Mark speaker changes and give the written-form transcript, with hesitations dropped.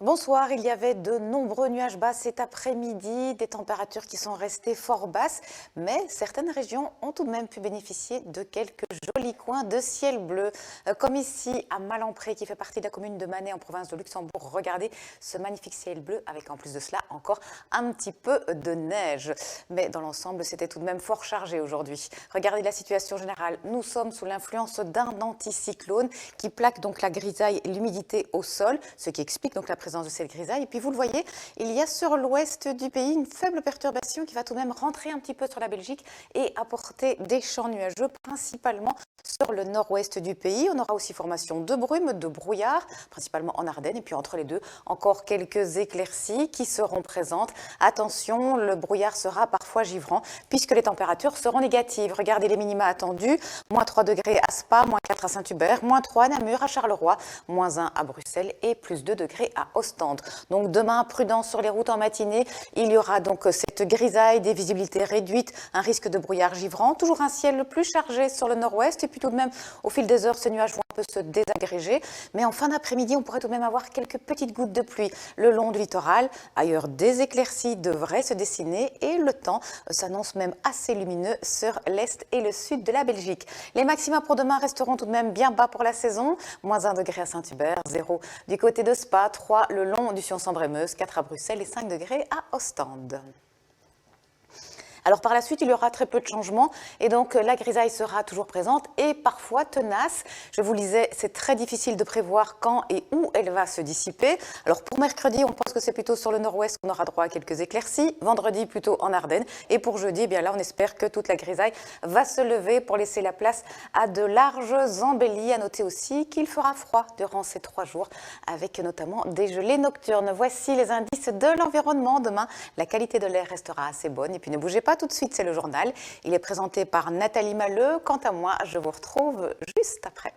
Speaker 1: Bonsoir, il y avait de nombreux nuages bas cet après-midi, des températures qui sont restées fort basses, mais certaines régions ont tout de même pu bénéficier de quelques jolis coins de ciel bleu, comme ici à Malempré qui fait partie de la commune de Manet en province de Luxembourg. Regardez ce magnifique ciel bleu avec en plus de cela encore un petit peu de neige. Mais dans l'ensemble, c'était tout de même fort chargé aujourd'hui. Regardez la situation générale. Nous sommes sous l'influence d'un anticyclone qui plaque donc la grisaille et l'humidité au sol, ce qui explique donc la présence de cette grisaille. Et puis vous le voyez, il y a sur l'ouest du pays une faible perturbation qui va tout de même rentrer un petit peu sur la Belgique et apporter des champs nuageux, principalement sur le nord-ouest du pays. On aura aussi formation de brume, de brouillard, principalement en Ardennes. Et puis entre les deux, encore quelques éclaircies qui seront présentes. Attention, le brouillard sera parfois givrant puisque les températures seront négatives. Regardez les minima attendus. -3 degrés à Spa, -4 à Saint-Hubert, -3 à Namur, à Charleroi, -1 à Bruxelles et +2 degrés à Ostende. Donc demain, prudence sur les routes en matinée. Il y aura donc cette grisaille, des visibilités réduites, un risque de brouillard givrant, toujours un ciel plus chargé sur le nord-ouest et puis tout de même au fil des heures, ces nuages vont un peu se désagréger. Mais en fin d'après-midi, on pourrait tout de même avoir quelques petites gouttes de pluie le long du littoral. Ailleurs, des éclaircies devraient se dessiner et le temps s'annonce même assez lumineux sur l'est et le sud de la Belgique. Les maxima pour demain resteront tout de même bien bas pour la saison. -1 degré à Saint-Hubert, 0 du côté de Spa, 3 le long du Sion-Sambre-et-Meuse, 4 à Bruxelles et 5 degrés à Ostende. Alors par la suite, il y aura très peu de changements et donc la grisaille sera toujours présente et parfois tenace. Je vous le disais, c'est très difficile de prévoir quand et où elle va se dissiper. Alors pour mercredi, on pense que c'est plutôt sur le nord-ouest qu'on aura droit à quelques éclaircies. Vendredi, plutôt en Ardennes. Et pour jeudi, eh bien là, on espère que toute la grisaille va se lever pour laisser la place à de larges embellies. À noter aussi qu'il fera froid durant ces 3 jours avec notamment des gelées nocturnes. Voici les indices de l'environnement. Demain, la qualité de l'air restera assez bonne. Et puis ne bougez pas. Tout de suite, c'est le journal. Il est présenté par Nathalie Maleux. Quant à moi, je vous retrouve juste après.